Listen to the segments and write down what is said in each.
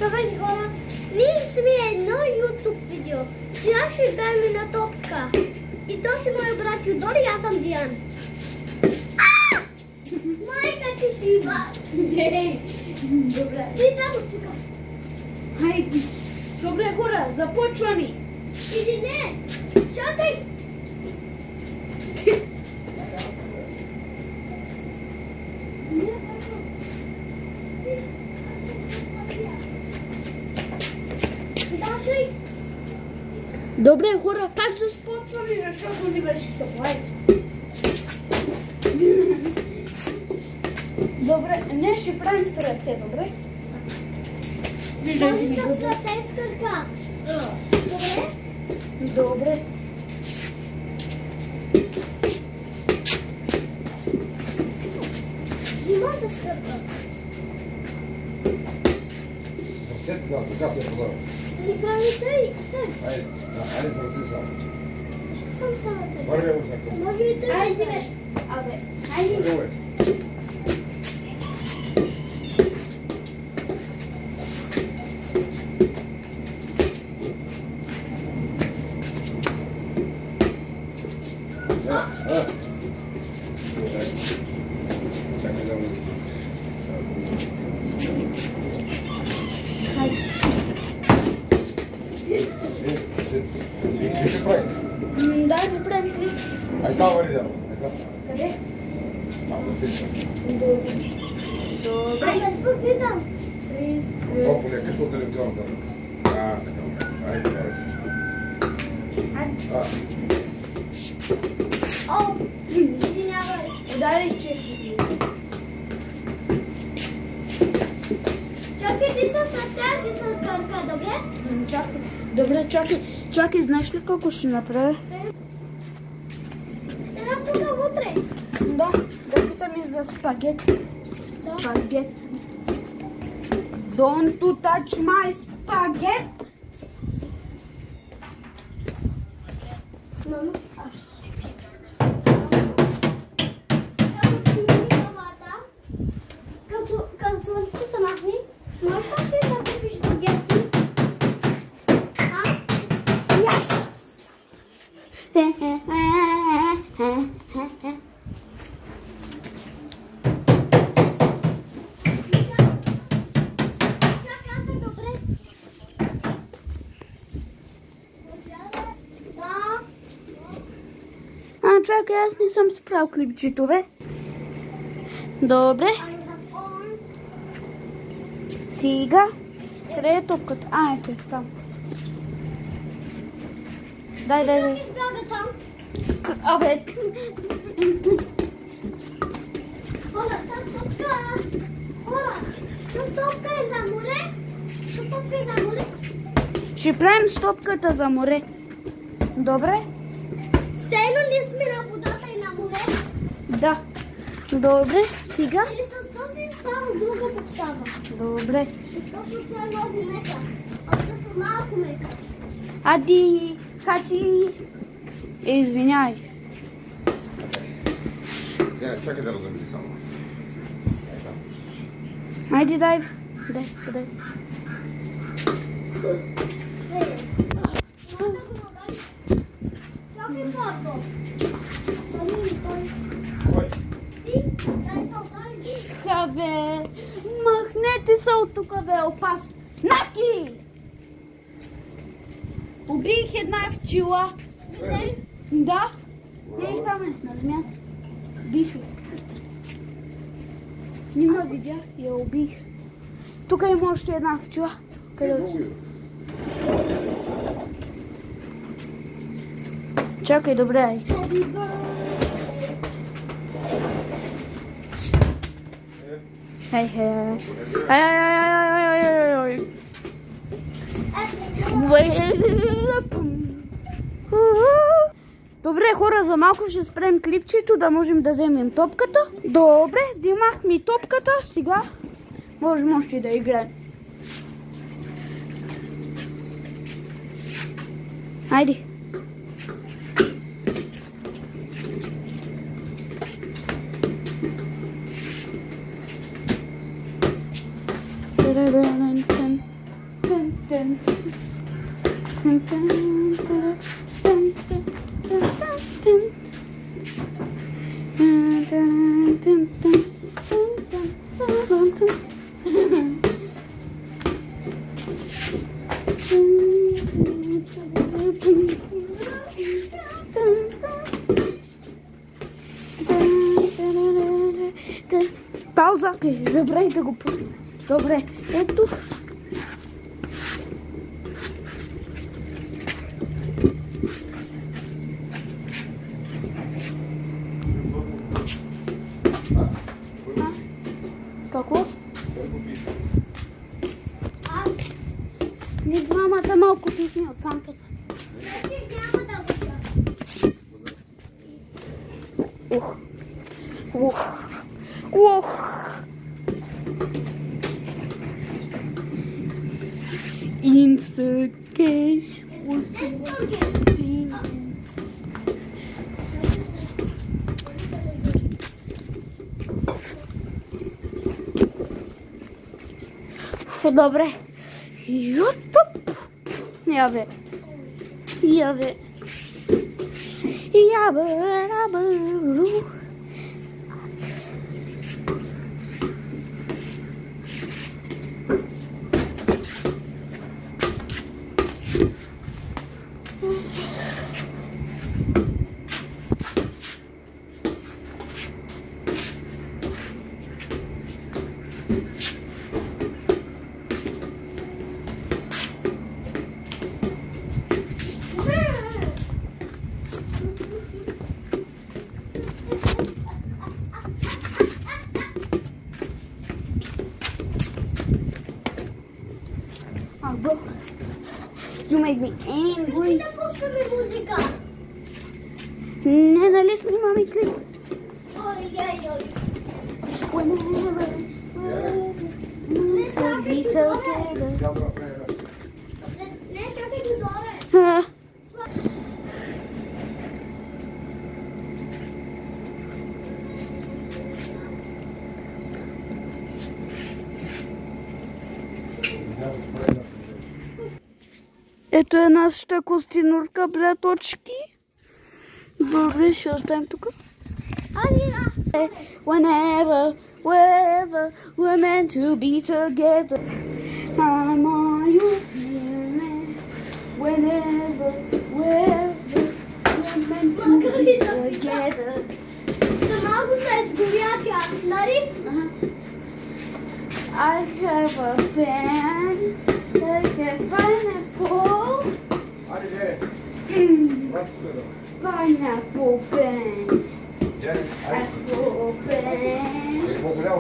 Здравейте хора! Ние сме едно YouTube видео. Сега ще играем на топка. И то си мой брат Юдор и аз съм Диан. Майка ти си Ива! Добре. Ти там тук. Хайде. Добре хора, започваме. Иди не! Чакай! Добре хора, пак започваме, защото не беше топло. Добре, не ще правим с ръце, добре? Виждайте ми. С ръце с крака. Добре? Добре. Внимавайте с крака. Така се подава. Да ни правите и все. Айде с ръце само. Защо съм ставате? Вървя го за към. Може и да. Айде бе. Абе, айде. Вървя. Чакай за мен. Ти ще прави? Дай го правим клип. Ай там върви да. Къде? Там да тича. Добре. Добре. Айде, тук видам. Толкова не късно телевизионната ръка. Така. Айде, айде. О, извинявай. Удари, че. Чакай ти с ръце, аз ще с крака, добре? Чакай. Добре, чакай, знаеш ли колко ще направя? Една тук вътре. Да питаме за спагет. Спагет. Don't to touch my spaghetti. Мама, аз. Като слънцето се махни, можеш ли да купиш спагети? Yes! Чакай, аз съм добре. Да. Чакай, аз не съм справил клипчето, бе. Добре. Сега. Къде е топката? Ето там. Дай. Как избяга там? Абе. Хора, тази стопка е за море. Стопка е за море. Ще правим стопката за море. Добре? Все едно не сме на водата и на море. Да. Добре, сега. Или с този става, другата става. Добре. Защото тя е много мека. А да са малко мека. Ади. Извиняй. Чакай да разумели само. Айде, дай. Чакай пасо. Кой? Ти, дай то, дай. Бе, махнете се от тук, бе, опасно. Наки! Убих една пчела. Видели? Да. Не, там е, на земята. Убих я. Нима видя, я убих. Тук има още една пчела. Къде отиде? Чакай, добре, ай. Хей. Добре, хора, за малко ще спрем клипчето, да можем да вземем топката. Добре, вземахме топката, сега можем още да играем. Хайде. Пауза, забравих да го пусна. Добре, ето. Какво? Не, мамата малко тихне от фантата. Ух. Ух. Ух. Инсъкеш. Добре. Йоп-поп. Яве. Яве. Яве. Рабару. Bro, you make me angry. Да пускаме музика. Не, нали снимаме клип? Ой. Whenever Не чакай, че together. Не чакай, че доре. Ето е нашата костенурка, браточки. Добре, ще оставим тук. Whenever, wherever, we're meant to be together. I'm on your feeling. Whenever, wherever, we're meant to be together. За малко се сгоря тя, нали? I have a pen. I have pineapple. Pineapple pen. Apple pen. Pineapple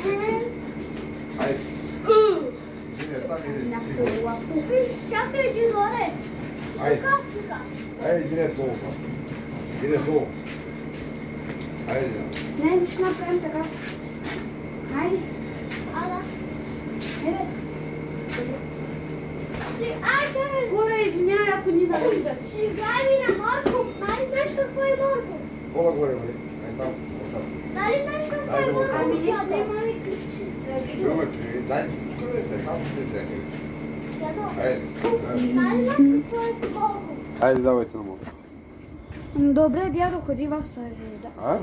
pen. Виж, чакай, че доре. Кастика. Айде, дире толкова. Дире долу. Айде. Не, ще направим така. Хайде. Ала. Хайде. Айде. Горе, извинявай, ако ни навиждаш. Ще играем и на Морков. Нали знаеш какво е Морков? Кола горе, бе. Ай там. Нали знаеш какво е Морков? Ами не снимаме клипче. Снимаме клип. Дай, къде те? Там ще те. Айде. Нали знаеш какво е Морков? Айде, давайте на море. Добре, дядо, ходи в среда. А?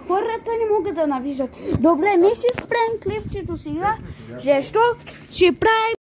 Хората не могат да навиждат. Добре, ми ще спрем клипчето сега, защото ще правим